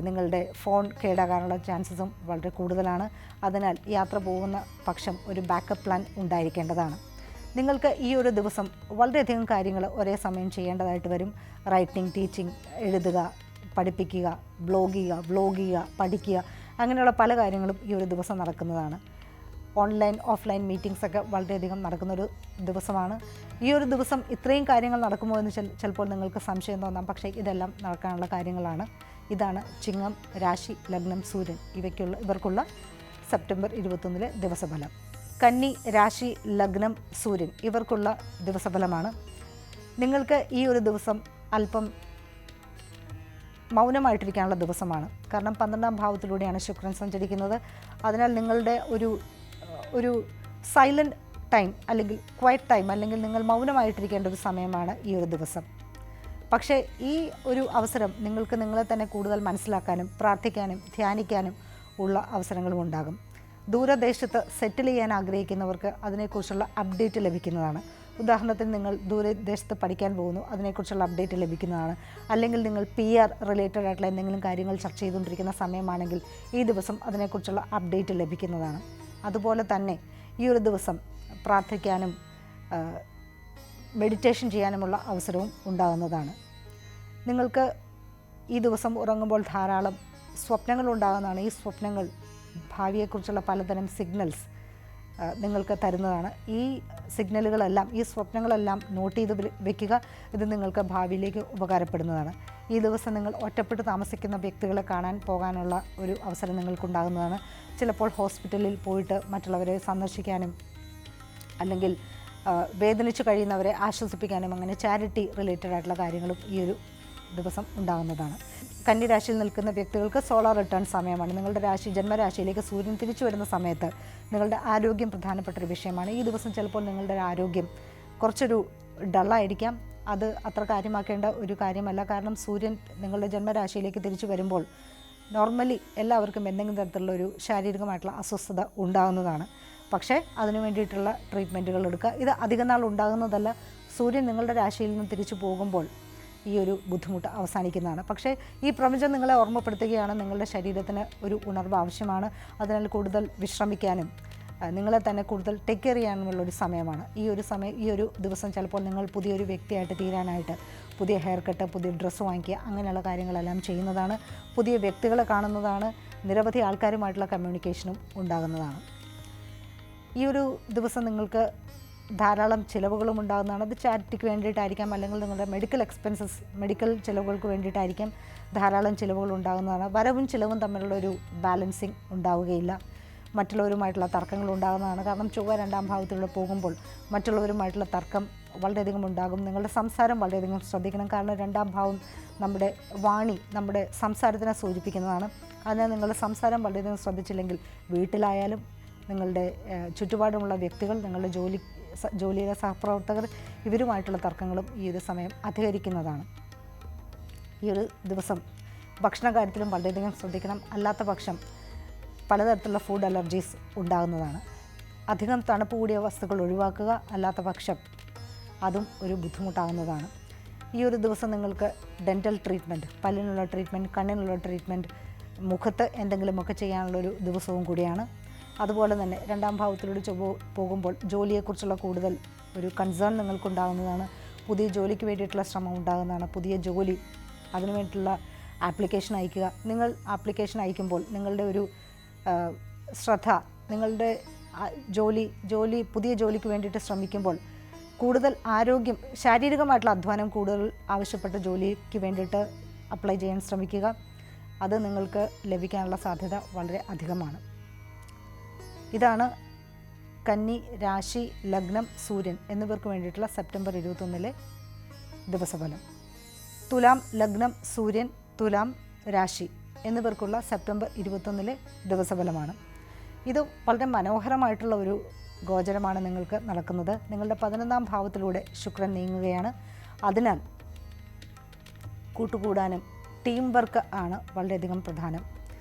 നിങ്ങളുടെ ഫോൺ കേടാകാനുള്ള ചാൻസസും വളരെ കൂടുതലാണ്. അതിനാൽ യാത്ര പോകുന്ന പക്ഷം ഒരു ബാക്കപ്പ് പ്ലാൻ ഉണ്ടായിരിക്കേണ്ടതാണ്. നിങ്ങൾക്ക് ഈ ഒരു ദിവസം വളരെയധികം കാര്യങ്ങൾ ഒരേ സമയം ചെയ്യേണ്ടതായിട്ട് വരും. റൈറ്റിംഗ്, ടീച്ചിങ്, എഴുതുക, പഠിപ്പിക്കുക, വ്ലോഗ് ചെയ്യുക, പഠിക്കുക, അങ്ങനെയുള്ള പല കാര്യങ്ങളും ഈ ഒരു ദിവസം നടക്കുന്നതാണ്. ഓൺലൈൻ ഓഫ്ലൈൻ മീറ്റിംഗ്സൊക്കെ വളരെയധികം നടക്കുന്നൊരു ദിവസമാണ്. ഈ ഒരു ദിവസം ഇത്രയും കാര്യങ്ങൾ നടക്കുമോ എന്ന് ചിലപ്പോൾ നിങ്ങൾക്ക് സംശയം തോന്നാം. പക്ഷേ ഇതെല്ലാം നടക്കാനുള്ള കാര്യങ്ങളാണ്. ഇതാണ് ചിങ്ങം രാശി, ലഗ്നം, സൂര്യൻ ഇവർക്കുള്ള സെപ്റ്റംബർ 21 ദിവസഫലം. കന്നി രാശി, ലഗ്നം, സൂര്യൻ ഇവർക്കുള്ള ദിവസഫലമാണ്. നിങ്ങൾക്ക് ഈ ഒരു ദിവസം അല്പം മൗനമായിട്ടിരിക്കാനുള്ള ദിവസമാണ്. കാരണം 12ാം ഭാവത്തിലൂടെയാണ് ശുക്രൻ സഞ്ചരിക്കുന്നത്. അതിനാൽ നിങ്ങളുടെ ഒരു സൈലൻറ്റ് ടൈം അല്ലെങ്കിൽ ക്വയറ്റ് ടൈം അല്ലെങ്കിൽ നിങ്ങൾ മൗനമായിട്ടിരിക്കേണ്ട ഒരു സമയമാണ് ഈ ഒരു ദിവസം. പക്ഷേ ഈ ഒരു അവസരം നിങ്ങൾക്ക് നിങ്ങളെ തന്നെ കൂടുതൽ മനസ്സിലാക്കാനും പ്രാർത്ഥിക്കാനും ധ്യാനിക്കാനും ഉള്ള അവസരങ്ങളും ഉണ്ടാകും. ദൂരദേശത്ത് സെറ്റിൽ ചെയ്യാൻ ആഗ്രഹിക്കുന്നവർക്ക് അതിനെക്കുറിച്ചുള്ള അപ്ഡേറ്റ് ലഭിക്കുന്നതാണ്. ഉദാഹരണത്തിന് നിങ്ങൾ ദൂരദേശത്ത് പഠിക്കാൻ പോകുന്നു, അതിനെക്കുറിച്ചുള്ള അപ്ഡേറ്റ് ലഭിക്കുന്നതാണ്. അല്ലെങ്കിൽ നിങ്ങൾ PR റിലേറ്റഡ് ആയിട്ടുള്ള എന്തെങ്കിലും കാര്യങ്ങൾ ചർച്ച ചെയ്തുകൊണ്ടിരിക്കുന്ന സമയമാണെങ്കിൽ ഈ ദിവസം അതിനെക്കുറിച്ചുള്ള അപ്ഡേറ്റ് ലഭിക്കുന്നതാണ്. അതുപോലെ തന്നെ ഈ ഒരു ദിവസം പ്രാർത്ഥിക്കാനും മെഡിറ്റേഷൻ ചെയ്യാനുമുള്ള അവസരവും ഉണ്ടാകുന്നതാണ്. നിങ്ങൾക്ക് ഈ ദിവസം ഉറങ്ങുമ്പോൾ ധാരാളം സ്വപ്നങ്ങൾ ഉണ്ടാകുന്നതാണ്. ഈ സ്വപ്നങ്ങൾ ഭാവിയെക്കുറിച്ചുള്ള പലതരം സിഗ്നൽസ് നിങ്ങൾക്ക് തരുന്നതാണ്. ഈ സിഗ്നലുകളെല്ലാം, ഈ സ്വപ്നങ്ങളെല്ലാം നോട്ട് ചെയ്ത് വെക്കുക. ഇത് നിങ്ങൾക്ക് ഭാവിയിലേക്ക് ഉപകാരപ്പെടുന്നതാണ്. ഈ ദിവസം നിങ്ങൾ ഒറ്റപ്പെട്ട് താമസിക്കുന്ന വ്യക്തികളെ കാണാൻ പോകാനുള്ള ഒരു അവസരം നിങ്ങൾക്കുണ്ടാകുന്നതാണ്. ചിലപ്പോൾ ഹോസ്പിറ്റലിൽ പോയിട്ട് മറ്റുള്ളവരെ സന്ദർശിക്കാനും അല്ലെങ്കിൽ വേദനിച്ച് കഴിയുന്നവരെ ആശ്വസിപ്പിക്കാനും അങ്ങനെ ചാരിറ്റി റിലേറ്റഡ് ആയിട്ടുള്ള കാര്യങ്ങളും ഈ ഒരു ദിവസം ഉണ്ടാകുന്നതാണ്. കന്നി രാശിയിൽ നിൽക്കുന്ന വ്യക്തികൾക്ക് സോളാർ റിട്ടേൺ സമയമാണ്. നിങ്ങളുടെ ജന്മരാശിയിലേക്ക് സൂര്യൻ തിരിച്ചു വരുന്ന സമയത്ത് നിങ്ങളുടെ ആരോഗ്യം പ്രധാനപ്പെട്ടൊരു വിഷയമാണ്. ഈ ദിവസം ചിലപ്പോൾ നിങ്ങളുടെ ആരോഗ്യം കുറച്ചൊരു ഡള്ളായിരിക്കാം. അത് അത്ര കാര്യമാക്കേണ്ട ഒരു കാര്യമല്ല. കാരണം സൂര്യൻ നിങ്ങളുടെ ജന്മരാശിയിലേക്ക് തിരിച്ചു വരുമ്പോൾ നോർമലി എല്ലാവർക്കും എന്തെങ്കിലും തരത്തിലുള്ള ഒരു ശാരീരികമായിട്ടുള്ള അസ്വസ്ഥത ഉണ്ടാകുന്നതാണ്. പക്ഷേ അതിനു വേണ്ടിയിട്ടുള്ള ട്രീറ്റ്മെൻറ്റുകൾ എടുക്കുക. ഇത് അധികം നാൾ ഉണ്ടാകുന്നതല്ല. സൂര്യൻ നിങ്ങളുടെ രാശിയിൽ നിന്ന് തിരിച്ചു പോകുമ്പോൾ ഈ ഒരു ബുദ്ധിമുട്ട് അവസാനിക്കുന്നതാണ്. പക്ഷേ ഈ പ്രപഞ്ചം നിങ്ങളെ ഓർമ്മപ്പെടുത്തുകയാണ്, നിങ്ങളുടെ ശരീരത്തിന് ഒരു ഉണർവ് ആവശ്യമാണ്. അതിനാൽ കൂടുതൽ വിശ്രമിക്കാനും നിങ്ങളെ തന്നെ കൂടുതൽ ടേക്ക് കെയർ ചെയ്യാനുമുള്ളൊരു സമയമാണ്. ഈ ഒരു ദിവസം ചിലപ്പോൾ നിങ്ങൾ പുതിയൊരു വ്യക്തിയായിട്ട് തീരാനായിട്ട് പുതിയ ഹെയർ കട്ട്, പുതിയ ഡ്രസ്സ് വാങ്ങിക്കുക, അങ്ങനെയുള്ള കാര്യങ്ങളെല്ലാം ചെയ്യുന്നതാണ്. പുതിയ വ്യക്തികളെ കാണുന്നതാണ്. നിരവധി ആൾക്കാരുമായിട്ടുള്ള കമ്മ്യൂണിക്കേഷനും ഉണ്ടാകുന്നതാണ്. ഈ ഒരു ദിവസം നിങ്ങൾക്ക് ധാരാളം ചിലവുകളും ഉണ്ടാകുന്നതാണ്. അത് ചാരിറ്റിക്ക് വേണ്ടിയിട്ടായിരിക്കാം, അല്ലെങ്കിൽ നിങ്ങളുടെ മെഡിക്കൽ ചിലവുകൾക്ക് വേണ്ടിയിട്ടായിരിക്കാം ധാരാളം ചിലവുകൾ ഉണ്ടാകുന്നതാണ്. വരവും ചിലവും തമ്മിലുള്ളൊരു ബാലൻസിങ് ഉണ്ടാവുകയില്ല. മറ്റുള്ളവരുമായിട്ടുള്ള തർക്കങ്ങൾ ഉണ്ടാകുന്നതാണ്. കാരണം ചൊവ്വ 2ാം ഭാവത്തിലൂടെ പോകുമ്പോൾ മറ്റുള്ളവരുമായിട്ടുള്ള തർക്കം വളരെയധികം ഉണ്ടാകും. നിങ്ങളുടെ സംസാരം വളരെയധികം ശ്രദ്ധിക്കണം. കാരണം 2ാം ഭാവം നമ്മുടെ വാണി, നമ്മുടെ സംസാരത്തിനെ സൂചിപ്പിക്കുന്നതാണ്. അതിനാൽ നിങ്ങളുടെ സംസാരം വളരെയധികം ശ്രദ്ധിച്ചില്ലെങ്കിൽ വീട്ടിലായാലും നിങ്ങളുടെ ചുറ്റുപാടുമുള്ള വ്യക്തികൾ, നിങ്ങളുടെ ജോലിയിലെ സഹപ്രവർത്തകർ, ഇവരുമായിട്ടുള്ള തർക്കങ്ങളും ഈ ഒരു സമയം അധികരിക്കുന്നതാണ്. ഈ ഒരു ദിവസം ഭക്ഷണ കാര്യത്തിലും വളരെയധികം ശ്രദ്ധിക്കണം. അല്ലാത്ത പക്ഷം പലതരത്തിലുള്ള ഫുഡ് അലർജീസ് ഉണ്ടാകുന്നതാണ്. അധികം തണുപ്പ് കൂടിയ വസ്തുക്കൾ ഒഴിവാക്കുക. അല്ലാത്ത പക്ഷം അതും ഒരു ബുദ്ധിമുട്ടാകുന്നതാണ്. ഈ ഒരു ദിവസം നിങ്ങൾക്ക് ഡെൻ്റൽ ട്രീറ്റ്മെൻറ്റ്, പല്ലിനുള്ള ട്രീറ്റ്മെൻറ്റ്, കണ്ണിനുള്ള ട്രീറ്റ്മെൻറ്റ്, മുഖത്ത് എന്തെങ്കിലുമൊക്കെ ചെയ്യാനുള്ളൊരു ദിവസവും കൂടിയാണ്. അതുപോലെ തന്നെ 2ാം ഭാവത്തിലൂടെ പോകുമ്പോൾ ജോലിയെക്കുറിച്ചുള്ള കൂടുതൽ ഒരു കൺസേൺ നിങ്ങൾക്കുണ്ടാകുന്നതാണ്. പുതിയ ജോലിക്ക് വേണ്ടിയിട്ടുള്ള ശ്രമം ഉണ്ടാകുന്നതാണ്. പുതിയ ജോലി, അതിനു വേണ്ടിയിട്ടുള്ള ആപ്ലിക്കേഷൻ അയക്കുക. നിങ്ങൾ ആപ്ലിക്കേഷൻ അയക്കുമ്പോൾ നിങ്ങളുടെ ഒരു ശ്രദ്ധ, നിങ്ങളുടെ പുതിയ ജോലിക്ക് വേണ്ടിയിട്ട് ശ്രമിക്കുമ്പോൾ കൂടുതൽ ആരോഗ്യം, ശാരീരികമായിട്ടുള്ള അധ്വാനം കൂടുതൽ ആവശ്യപ്പെട്ട ജോലിക്ക് വേണ്ടിയിട്ട് അപ്ലൈ ചെയ്യാൻ ശ്രമിക്കുക. അത് നിങ്ങൾക്ക് ലഭിക്കാനുള്ള സാധ്യത വളരെ അധികമാണ്. ഇതാണ് കന്നി രാശി, ലഗ്നം, സൂര്യൻ എന്നിവർക്ക് വേണ്ടിയിട്ടുള്ള സെപ്റ്റംബർ 21 ദിവസഫലം. തുലാം ലഗ്നം, സൂര്യൻ, തുലാം രാശി എന്നിവർക്കുള്ള സെപ്റ്റംബർ 21 ദിവസഫലമാണ്. ഇത് വളരെ മനോഹരമായിട്ടുള്ള ഒരു ഗോചരമാണ് നിങ്ങൾക്ക് നടക്കുന്നത്. നിങ്ങളുടെ 11ാം ഭാവത്തിലൂടെ ശുക്രൻ നീങ്ങുകയാണ്. അതിനാൽ കൂട്ടുകൂടാനും ടീം വർക്ക് ആണ് വളരെയധികം പ്രധാനം.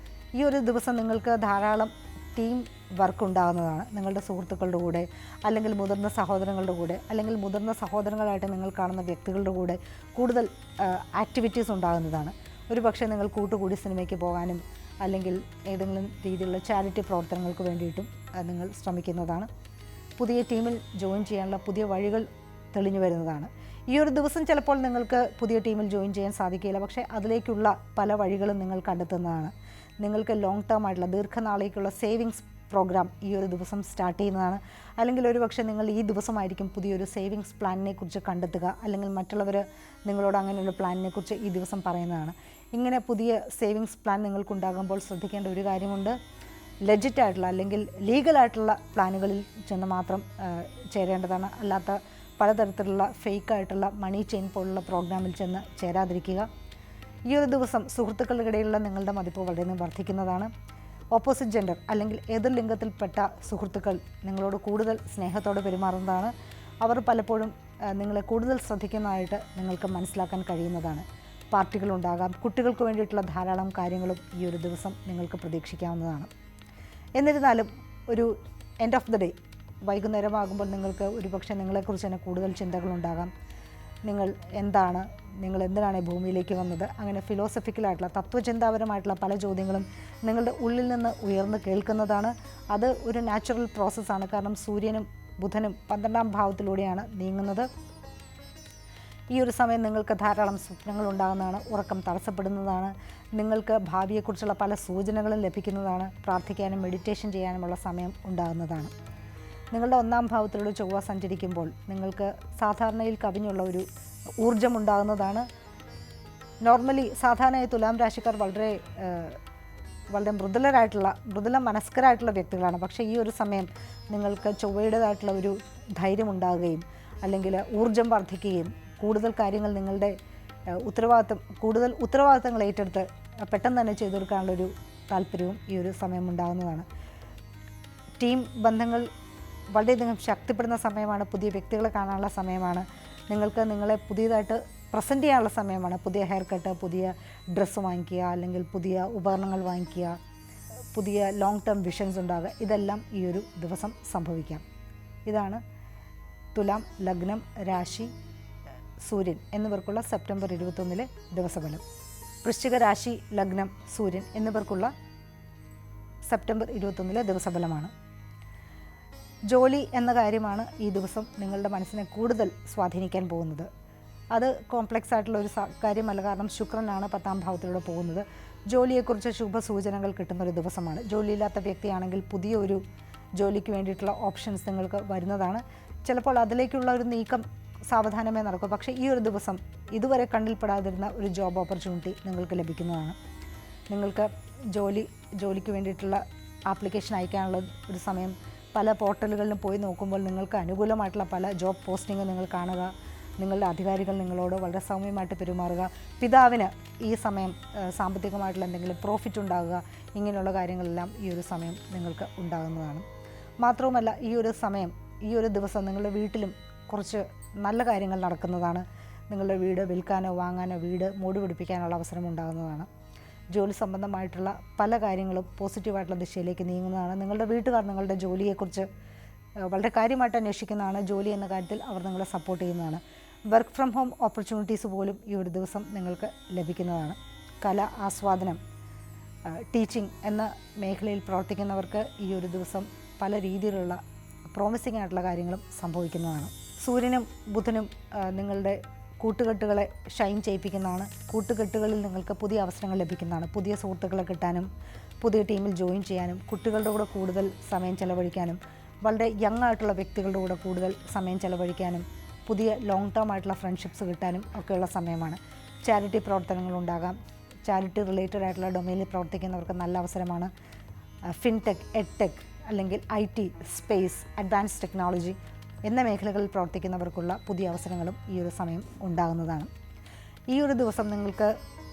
ഈ ഒരു ദിവസം നിങ്ങൾക്ക് ധാരാളം ടീം വർക്ക് ഉണ്ടാകുന്നതാണ്. നിങ്ങളുടെ സുഹൃത്തുക്കളുടെ കൂടെ, അല്ലെങ്കിൽ മുതിർന്ന സഹോദരങ്ങളുടെ കൂടെ, അല്ലെങ്കിൽ മുതിർന്ന സഹോദരങ്ങളായിട്ട് നിങ്ങൾ കാണുന്ന വ്യക്തികളുടെ കൂടെ കൂടുതൽ ആക്ടിവിറ്റീസ് ഉണ്ടാകുന്നതാണ്. ഒരു പക്ഷേ നിങ്ങൾ കൂട്ടുകൂടി സിനിമയ്ക്ക് പോകാനും അല്ലെങ്കിൽ ഏതെങ്കിലും രീതിയിലുള്ള ചാരിറ്റി പ്രവർത്തനങ്ങൾക്ക് വേണ്ടിയിട്ടും നിങ്ങൾ ശ്രമിക്കുന്നതാണ്. പുതിയ ടീമിൽ ജോയിൻ ചെയ്യാനുള്ള പുതിയ വഴികൾ തെളിഞ്ഞു വരുന്നതാണ്. ഈ ഒരു ദിവസം ചിലപ്പോൾ നിങ്ങൾക്ക് പുതിയ ടീമിൽ ജോയിൻ ചെയ്യാൻ സാധിക്കില്ല. പക്ഷേ അതിലേക്കുള്ള പല വഴികളും നിങ്ങൾ കണ്ടെത്തുന്നതാണ്. നിങ്ങൾക്ക് ലോങ് ടേം ആയിട്ടുള്ള ദീർഘനാളേക്കുള്ള സേവിങ്സ് പ്രോഗ്രാം ഈ ഒരു ദിവസം സ്റ്റാർട്ട് ചെയ്യുന്നതാണ്. അല്ലെങ്കിൽ ഒരു പക്ഷേ നിങ്ങൾ ഈ ദിവസമായിരിക്കും പുതിയൊരു സേവിങ്സ് പ്ലാനിനെ കുറിച്ച് കണ്ടെത്തുക, അല്ലെങ്കിൽ മറ്റുള്ളവർ നിങ്ങളോട് അങ്ങനെയുള്ള പ്ലാനിനെ കുറിച്ച് ഈ ദിവസം പറയുന്നതാണ്. ഇങ്ങനെ പുതിയ സേവിങ്സ് പ്ലാൻ നിങ്ങൾക്കുണ്ടാകുമ്പോൾ ശ്രദ്ധിക്കേണ്ട ഒരു കാര്യമുണ്ട്. ലെജിറ്റായിട്ടുള്ള അല്ലെങ്കിൽ ലീഗലായിട്ടുള്ള പ്ലാനുകളിൽ ചെന്ന് മാത്രം ചേരേണ്ടതാണ്. അല്ലാത്ത പലതരത്തിലുള്ള ഫേക്കായിട്ടുള്ള മണി ചെയിൻ പോലുള്ള പ്രോഗ്രാമിൽ ചെന്ന് ചേരാതിരിക്കുക. ഈ ഒരു ദിവസം സുഹൃത്തുക്കളുടെ ഇടയിലുള്ള നിങ്ങളുടെ മതിപ്പ് വളരെയധികം വർദ്ധിക്കുന്നതാണ്. ഓപ്പോസിറ്റ് ജെൻഡർ അല്ലെങ്കിൽ എതിർ ലിംഗത്തിൽപ്പെട്ട സുഹൃത്തുക്കൾ നിങ്ങളോട് കൂടുതൽ സ്നേഹത്തോടെ പെരുമാറുന്നതാണ്. അവർ പലപ്പോഴും നിങ്ങളെ കൂടുതൽ ശ്രദ്ധിക്കുന്നതായിട്ട് നിങ്ങൾക്ക് മനസ്സിലാക്കാൻ കഴിയുന്നതാണ്. പാർട്ടികളുണ്ടാകാം. കുട്ടികൾക്ക് വേണ്ടിയിട്ടുള്ള ധാരാളം കാര്യങ്ങളും ഈ ഒരു ദിവസം നിങ്ങൾക്ക് പ്രതീക്ഷിക്കാവുന്നതാണ്. എന്നിരുന്നാലും ഒരു എൻഡ് ഓഫ് ദ ഡേ വൈകുന്നേരമാകുമ്പോൾ നിങ്ങൾക്ക് ഒരുപക്ഷെ നിങ്ങളെക്കുറിച്ച് തന്നെ കൂടുതൽ ചിന്തകളുണ്ടാകാം. നിങ്ങൾ എന്താണ്, നിങ്ങൾ എന്തിനാണ് ഈ ഭൂമിയിലേക്ക് വന്നത്, അങ്ങനെ ഫിലോസഫിക്കലായിട്ടുള്ള തത്വചിന്താപരമായിട്ടുള്ള പല ചോദ്യങ്ങളും നിങ്ങളുടെ ഉള്ളിൽ നിന്ന് ഉയർന്ന് കേൾക്കുന്നതാണ്. അത് ഒരു നാച്ചുറൽ പ്രോസസ്സാണ്. കാരണം സൂര്യനും ബുധനും 12ാം ഭാവത്തിലൂടെയാണ് നീങ്ങുന്നത്. ഈ ഒരു സമയം നിങ്ങൾക്ക് ധാരാളം സ്വപ്നങ്ങൾ ഉണ്ടാകുന്നതാണ്. ഉറക്കം തടസ്സപ്പെടുന്നതാണ്. നിങ്ങൾക്ക് ഭാവിയെക്കുറിച്ചുള്ള പല സൂചനകളും ലഭിക്കുന്നതാണ്. പ്രാർത്ഥിക്കാനും മെഡിറ്റേഷൻ ചെയ്യാനുമുള്ള സമയം ഉണ്ടാകുന്നതാണ്. നിങ്ങളുടെ 1ാം ഭാവത്തിലൂടെ ചൊവ്വ സഞ്ചരിക്കുമ്പോൾ നിങ്ങൾക്ക് സാധാരണയിൽ കവിഞ്ഞുള്ള ഒരു ഊർജ്ജം ഉണ്ടാകുന്നതാണ്. നോർമലി സാധാരണയായി തുലാം രാശിക്കാർ വളരെ മൃദുല മനസ്കരായിട്ടുള്ള വ്യക്തികളാണ്. പക്ഷേ ഈ ഒരു സമയം നിങ്ങൾക്ക് ചൊവ്വയുടേതായിട്ടുള്ള ഒരു ധൈര്യം ഉണ്ടാകുകയും അല്ലെങ്കിൽ ഊർജ്ജം വർദ്ധിക്കുകയും കൂടുതൽ കാര്യങ്ങൾ നിങ്ങളുടെ കൂടുതൽ ഉത്തരവാദിത്തങ്ങൾ ഏറ്റെടുത്ത് പെട്ടെന്ന് തന്നെ ചെയ്തു കൊടുക്കാനുള്ളൊരു താല്പര്യവും ഈ ഒരു സമയം ഉണ്ടാകുന്നതാണ്. ടീം ബന്ധങ്ങൾ വളരെയധികം ശക്തിപ്പെടുന്ന സമയമാണ്. പുതിയ വ്യക്തികളെ കാണാനുള്ള സമയമാണ്. നിങ്ങൾക്ക് നിങ്ങളെ പുതിയതായിട്ട് പ്രസൻറ്റ് ചെയ്യാനുള്ള സമയമാണ്. പുതിയ ഹെയർ കട്ട്, പുതിയ ഡ്രസ്സ് വാങ്ങിക്കുക, അല്ലെങ്കിൽ പുതിയ ഉപകരണങ്ങൾ വാങ്ങിക്കുക, പുതിയ ലോങ് ടേം വിഷൻസ് ഉണ്ടാകുക. ഇതെല്ലാം ഈ ഒരു ദിവസം സംഭവിക്കാം. ഇതാണ് തുലാം ലഗ്നം, രാശി, സൂര്യൻ എന്നിവർക്കുള്ള സെപ്റ്റംബർ 21 ദിവസഫലം. വൃശ്ചിക രാശി, ലഗ്നം, സൂര്യൻ എന്നിവർക്കുള്ള സെപ്റ്റംബർ 21 ദിവസഫലമാണ്. ജോലി എന്ന കാര്യമാണ് ഈ ദിവസം നിങ്ങളുടെ മനസ്സിനെ കൂടുതൽ സ്വാധീനിക്കാൻ പോകുന്നത്. അത് കോംപ്ലക്സ് ആയിട്ടുള്ള ഒരു കാര്യമല്ല. കാരണം ശുക്രനാണ് 10ാം ഭാവത്തിലൂടെ പോകുന്നത്. ജോലിയെക്കുറിച്ച് ശുഭസൂചനകൾ കിട്ടുന്നൊരു ദിവസമാണ്. ജോലിയില്ലാത്ത വ്യക്തിയാണെങ്കിൽ പുതിയ ഒരു ജോലിക്ക് വേണ്ടിയിട്ടുള്ള ഓപ്ഷൻസ് നിങ്ങൾക്ക് വരുന്നതാണ്. ചിലപ്പോൾ അതിലേക്കുള്ള ഒരു നീക്കം സാവധാനമേ നടക്കും. പക്ഷേ ഈ ഒരു ദിവസം ഇതുവരെ കണ്ണിൽപ്പെടാതിരുന്ന ഒരു ജോബ് ഓപ്പർച്യൂണിറ്റി നിങ്ങൾക്ക് ലഭിക്കുന്നതാണ്. നിങ്ങൾക്ക് ജോലിക്ക് വേണ്ടിയിട്ടുള്ള ആപ്ലിക്കേഷൻ അയക്കാനുള്ള ഒരു സമയം. പല പോർട്ടലുകളിലും പോയി നോക്കുമ്പോൾ നിങ്ങൾക്ക് അനുകൂലമായിട്ടുള്ള പല ജോബ് പോസ്റ്റിംഗ് നിങ്ങൾ കാണുക. നിങ്ങളുടെ അധികാരികൾ നിങ്ങളോട് വളരെ സൗമ്യമായിട്ട് പെരുമാറുക. പിതാവിന് ഈ സമയം സാമ്പത്തികമായിട്ടുള്ള എന്തെങ്കിലും പ്രോഫിറ്റ് ഉണ്ടാകുക. ഇങ്ങനെയുള്ള കാര്യങ്ങളെല്ലാം ഈ ഒരു സമയം നിങ്ങൾക്ക് ഉണ്ടാകുന്നതാണ്. മാത്രവുമല്ല ഈ ഒരു ദിവസം നിങ്ങളുടെ വീട്ടിലും കുറച്ച് നല്ല കാര്യങ്ങൾ നടക്കുന്നതാണ്. നിങ്ങളുടെ വീട് വിൽക്കാനോ വാങ്ങാനോ വീട് മോടി പിടിപ്പിക്കാനുള്ള അവസരം ഉണ്ടാകുന്നതാണ്. ജോലി സംബന്ധമായിട്ടുള്ള പല കാര്യങ്ങളും പോസിറ്റീവായിട്ടുള്ള ദിശയിലേക്ക് നീങ്ങുന്നതാണ്. നിങ്ങളുടെ വീട്ടുകാർ നിങ്ങളുടെ ജോലിയെക്കുറിച്ച് വളരെ കാര്യമായിട്ട് അന്വേഷിക്കുന്നതാണ്. ജോലി എന്ന കാര്യത്തിൽ അവർ നിങ്ങളെ സപ്പോർട്ട് ചെയ്യുന്നതാണ്. വർക്ക് ഫ്രം ഹോം ഓപ്പർച്യൂണിറ്റീസ് പോലും ഈ ഒരു ദിവസം നിങ്ങൾക്ക് ലഭിക്കുന്നതാണ്. കല, ആസ്വാദനം, ടീച്ചിങ് എന്ന മേഖലയിൽ പ്രവർത്തിക്കുന്നവർക്ക് ഈ ഒരു ദിവസം പല രീതിയിലുള്ള പ്രോമിസിംഗ് ആയിട്ടുള്ള കാര്യങ്ങളും സംഭവിക്കുന്നതാണ്. സൂര്യനും ബുധനും നിങ്ങളുടെ കൂട്ടുകെട്ടുകളെ ഷൈൻ ചെയ്യിപ്പിക്കുന്നതാണ്. കൂട്ടുകെട്ടുകളിൽ നിങ്ങൾക്ക് പുതിയ അവസരങ്ങൾ ലഭിക്കുന്നതാണ്. പുതിയ സുഹൃത്തുക്കളെ കിട്ടാനും പുതിയ ടീമിൽ ജോയിൻ ചെയ്യാനും കുട്ടികളുടെ കൂടെ കൂടുതൽ സമയം ചെലവഴിക്കാനും വളരെ യങ് ആയിട്ടുള്ള വ്യക്തികളുടെ കൂടെ കൂടുതൽ സമയം ചെലവഴിക്കാനും പുതിയ ലോങ് ടേം ആയിട്ടുള്ള ഫ്രണ്ട്ഷിപ്സ് കിട്ടാനും ഒക്കെയുള്ള സമയമാണ്. ചാരിറ്റി പ്രവർത്തനങ്ങളുണ്ടാകാം. ചാരിറ്റി റിലേറ്റഡ് ആയിട്ടുള്ള ഡൊമൈനിൽ പ്രവർത്തിക്കുന്നവർക്ക് നല്ല അവസരമാണ്. ഫിൻടെക്, എഡ്ടെക് അല്ലെങ്കിൽ IT, സ്പേസ്, അഡ്വാൻസ് ടെക്നോളജി എന്ന മേഖലകളിൽ പ്രവർത്തിക്കുന്നവർക്കുള്ള പുതിയ അവസരങ്ങളും ഈ ഒരു സമയം ഉണ്ടാകുന്നതാണ്. ഈ ഒരു ദിവസം നിങ്ങൾക്ക്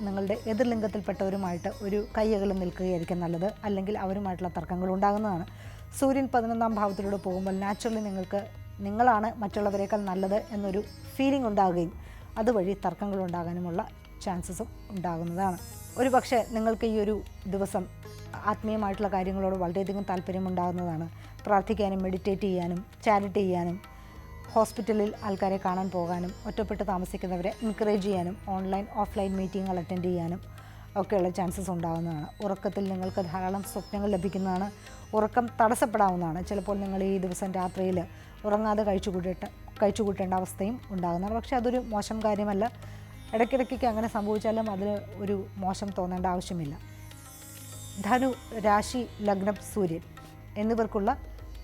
നിങ്ങളുടെ എതിർലിംഗത്തിൽപ്പെട്ടവരുമായിട്ട് ഒരു കൈയകലം നിൽക്കുകയായിരിക്കും നല്ലത്. അല്ലെങ്കിൽ അവരുമായിട്ടുള്ള തർക്കങ്ങൾ ഉണ്ടാകുന്നതാണ്. സൂര്യൻ 11ാം ഭാവത്തിലൂടെ പോകുമ്പോൾ നാച്ചുറലി നിങ്ങളാണ് മറ്റുള്ളവരെക്കാൾ നല്ലത് എന്നൊരു ഫീലിംഗ് ഉണ്ടാകുകയും അതുവഴി തർക്കങ്ങൾ ഉണ്ടാകാനുമുള്ള ചാൻസസും ഉണ്ടാകുന്നതാണ്. ഒരു പക്ഷേ നിങ്ങൾക്ക് ഈ ഒരു ദിവസം ആത്മീയമായിട്ടുള്ള കാര്യങ്ങളോട് വളരെയധികം താല്പര്യമുണ്ടാകുന്നതാണ്. പ്രാർത്ഥിക്കാനും മെഡിറ്റേറ്റ് ചെയ്യാനും ചാരിറ്റി ചെയ്യാനും ഹോസ്പിറ്റലിൽ ആൾക്കാരെ കാണാൻ പോകാനും ഒറ്റപ്പെട്ട് താമസിക്കുന്നവരെ എൻകറേജ് ചെയ്യാനും ഓൺലൈൻ ഓഫ്ലൈൻ മീറ്റിങ്ങുകൾ അറ്റൻഡ് ചെയ്യാനും ഒക്കെയുള്ള ചാൻസസ് ഉണ്ടാകുന്നതാണ്. ഉറക്കത്തിൽ നിങ്ങൾക്ക് ധാരാളം സ്വപ്നങ്ങൾ ലഭിക്കുന്നതാണ്. ഉറക്കം തടസ്സപ്പെടാവുന്നതാണ്. ചിലപ്പോൾ നിങ്ങൾ ഈ ദിവസം രാത്രിയിൽ ഉറങ്ങാതെ കഴിച്ചുകൂട്ടേണ്ട അവസ്ഥയും ഉണ്ടാകുന്നതാണ്. പക്ഷേ അതൊരു മോശം കാര്യമല്ല. ഇടയ്ക്കിടയ്ക്ക് അങ്ങനെ സംഭവിച്ചാലും അതിൽ ഒരു മോശം തോന്നേണ്ട ആവശ്യമില്ല. ധനു രാശി, ലഗ്നം, സൂര്യൻ എന്നിവർക്കുള്ള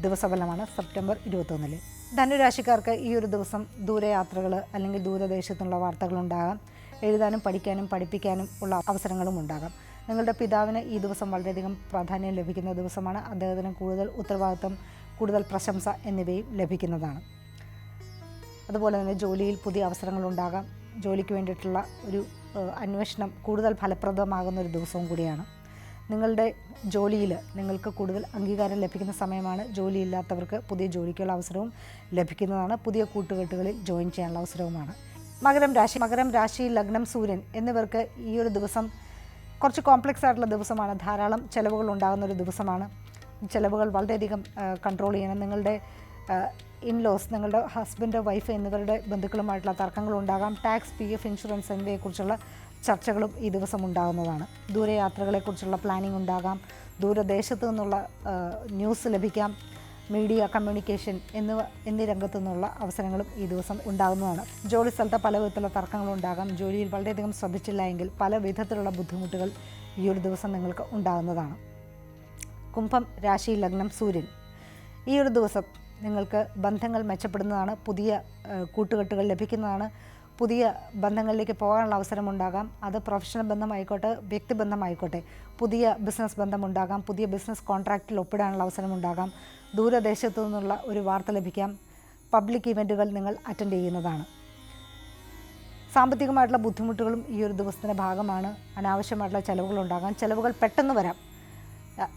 ദിവസഫലമാണ് സെപ്റ്റംബർ 21. ധനുരാശിക്കാർക്ക് ഈ ഒരു ദിവസം ദൂരയാത്രകൾ അല്ലെങ്കിൽ ദൂരദേശത്തുള്ള വാർത്തകളുണ്ടാകാം. എഴുതാനും പഠിക്കാനും പഠിപ്പിക്കാനും ഉള്ള അവസരങ്ങളും ഉണ്ടാകാം. നിങ്ങളുടെ പിതാവിന് ഈ ദിവസം വളരെയധികം പ്രാധാന്യം ലഭിക്കുന്ന ദിവസമാണ്. അദ്ദേഹത്തിന് കൂടുതൽ ഉത്തരവാദിത്വം, കൂടുതൽ പ്രശംസ എന്നിവയും ലഭിക്കുന്നതാണ്. അതുപോലെ തന്നെ ജോലിയിൽ പുതിയ അവസരങ്ങളുണ്ടാകാം. ജോലിക്ക് വേണ്ടിയിട്ടുള്ള ഒരു അന്വേഷണം കൂടുതൽ ഫലപ്രദമാകുന്ന ഒരു ദിവസവും കൂടിയാണ്. നിങ്ങളുടെ ജോലിയിൽ നിങ്ങൾക്ക് കൂടുതൽ അംഗീകാരം ലഭിക്കുന്ന സമയമാണ്. ജോലിയില്ലാത്തവർക്ക് പുതിയ ജോലിക്കുള്ള അവസരവും ലഭിക്കുന്നതാണ്. പുതിയ കൂട്ടുകെട്ടുകളിൽ ജോയിൻ ചെയ്യാനുള്ള അവസരവുമാണ്. മകരം രാശി, ലഗ്നം, സൂര്യൻ എന്നിവർക്ക് ഈ ഒരു ദിവസം കുറച്ച് കോംപ്ലക്സ് ആയിട്ടുള്ള ദിവസമാണ്. ധാരാളം ചിലവുകൾ ഉണ്ടാകുന്ന ഒരു ദിവസമാണ്. ചിലവുകൾ വളരെയധികം കൺട്രോൾ ചെയ്യണം. നിങ്ങളുടെ ഇൻലോസ്, നിങ്ങളുടെ ഹസ്ബൻഡ്, വൈഫ് എന്നിവരുടെ ബന്ധുക്കളുമായിട്ടുള്ള തർക്കങ്ങളുണ്ടാകാം. ടാക്സ്, PF, ഇൻഷുറൻസ് എന്നിവയെക്കുറിച്ചുള്ള ചർച്ചകളും ഈ ദിവസം ഉണ്ടാകുന്നതാണ്. ദൂരയാത്രകളെക്കുറിച്ചുള്ള പ്ലാനിംഗ് ഉണ്ടാകാം. ദൂരദേശത്തു നിന്നുള്ള ന്യൂസ് ലഭിക്കാം. മീഡിയ, കമ്മ്യൂണിക്കേഷൻ എന്നീ രംഗത്തു നിന്നുള്ള അവസരങ്ങളും ഈ ദിവസം ഉണ്ടാകുന്നതാണ്. ജോലി സ്ഥലത്ത് പല വിധത്തിലുള്ള തർക്കങ്ങളുണ്ടാകാം. ജോലിയിൽ വളരെയധികം ശ്രദ്ധിച്ചില്ല എങ്കിൽ പല വിധത്തിലുള്ള ബുദ്ധിമുട്ടുകൾ ഈ ഒരു ദിവസം നിങ്ങൾക്ക് ഉണ്ടാകുന്നതാണ്. കുംഭം രാശി, ലഗ്നം, സൂര്യൻ. ഈ ഒരു ദിവസം നിങ്ങൾക്ക് ബന്ധങ്ങൾ മെച്ചപ്പെടുന്നതാണ്. പുതിയ കൂട്ടുകെട്ടുകൾ ലഭിക്കുന്നതാണ്. പുതിയ ബന്ധങ്ങളിലേക്ക് പോകാനുള്ള അവസരമുണ്ടാകാം. അത് പ്രൊഫഷണൽ ബന്ധമായിക്കോട്ടെ, വ്യക്തിബന്ധമായിക്കോട്ടെ. പുതിയ ബിസിനസ് ബന്ധമുണ്ടാകാം. പുതിയ ബിസിനസ് കോൺട്രാക്റ്റിൽ ഒപ്പിടാനുള്ള അവസരമുണ്ടാകാം. ദൂരദേശത്തു നിന്നുള്ള ഒരു വാർത്ത ലഭിക്കാം. പബ്ലിക് ഇവൻറ്റുകൾ നിങ്ങൾ അറ്റൻഡ് ചെയ്യുന്നതാണ്. സാമ്പത്തികമായിട്ടുള്ള ബുദ്ധിമുട്ടുകളും ഈ ഒരു ദിവസത്തിൻ്റെ ഭാഗമാണ്. അനാവശ്യമായിട്ടുള്ള ചിലവുകളുണ്ടാകാം. ചിലവുകൾ പെട്ടെന്ന് വരാം.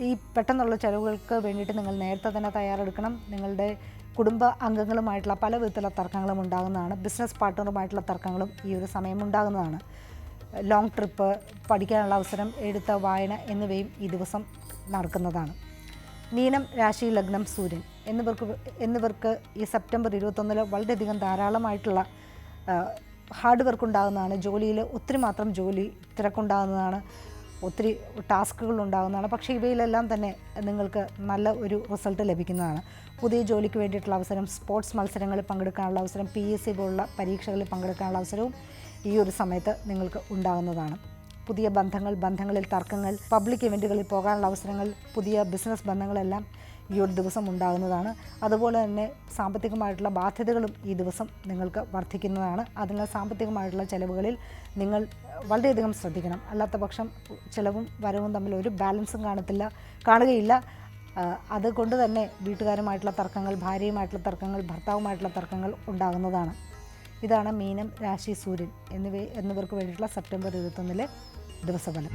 ഈ പെട്ടെന്നുള്ള ചിലവുകൾക്ക് വേണ്ടിയിട്ട് നിങ്ങൾ നേരത്തെ തന്നെ തയ്യാറെടുക്കണം. നിങ്ങളുടെ കുടുംബ അംഗങ്ങളുമായിട്ടുള്ള പല വിധത്തിലുള്ള തർക്കങ്ങളും ഉണ്ടാകുന്നതാണ്. ബിസിനസ് പാർട്ട്ണറുമായിട്ടുള്ള തർക്കങ്ങളും ഈ ഒരു സമയം ഉണ്ടാകുന്നതാണ്. ലോങ് ട്രിപ്പ്, പഠിക്കാനുള്ള അവസരം, എഴുത്ത്, വായന എന്നിവയും ഈ ദിവസം നടക്കുന്നതാണ്. മീനം രാശി, ലഗ്നം, സൂര്യൻ എന്നിവർക്ക് ഈ സെപ്റ്റംബർ 21 വളരെയധികം ധാരാളമായിട്ടുള്ള ഹാർഡ് വർക്ക് ഉണ്ടാകുന്നതാണ്. ജോലിയിൽ ഒത്തിരി മാത്രം ജോലി തിരക്കുണ്ടാകുന്നതാണ്. ഒത്തിരി ടാസ്കുകൾ ഉണ്ടാകുന്നതാണ്. പക്ഷേ ഇവയിലെല്ലാം തന്നെ നിങ്ങൾക്ക് നല്ല ഒരു റിസൾട്ട് ലഭിക്കുന്നതാണ്. പുതിയ ജോലിക്ക് വേണ്ടിയിട്ടുള്ള അവസരം, സ്പോർട്സ് മത്സരങ്ങളിൽ പങ്കെടുക്കാനുള്ള അവസരം, PSC പോലുള്ള പരീക്ഷകളിൽ പങ്കെടുക്കാനുള്ള അവസരവും ഈ ഒരു സമയത്ത് നിങ്ങൾക്ക് ഉണ്ടാകുന്നതാണ്. പുതിയ ബന്ധങ്ങളിൽ തർക്കങ്ങൾ, പബ്ലിക് ഇവൻറ്റുകളിൽ പോകാനുള്ള അവസരങ്ങൾ, പുതിയ ബിസിനസ് ബന്ധങ്ങളെല്ലാം ഈ ഒരു ദിവസം ഉണ്ടാകുന്നതാണ്. അതുപോലെ തന്നെ സാമ്പത്തികമായിട്ടുള്ള ബാധ്യതകളും ഈ ദിവസം നിങ്ങൾക്ക് വർദ്ധിക്കുന്നതാണ്. അതിനാൽ സാമ്പത്തികമായിട്ടുള്ള ചിലവുകളിൽ നിങ്ങൾ വളരെയധികം ശ്രദ്ധിക്കണം. അല്ലാത്ത പക്ഷം ചിലവും വരവും തമ്മിൽ ഒരു ബാലൻസും കാണുകയില്ല. അതുകൊണ്ട് തന്നെ വീട്ടുകാരുമായിട്ടുള്ള തർക്കങ്ങൾ, ഭാര്യയുമായിട്ടുള്ള തർക്കങ്ങൾ, ഭർത്താവുമായിട്ടുള്ള തർക്കങ്ങൾ ഉണ്ടാകുന്നതാണ്. ഇതാണ് മീനം രാശി, സൂര്യൻ എന്നിവർക്ക് വേണ്ടിയിട്ടുള്ള സെപ്റ്റംബർ 21 ദിവസഫലം.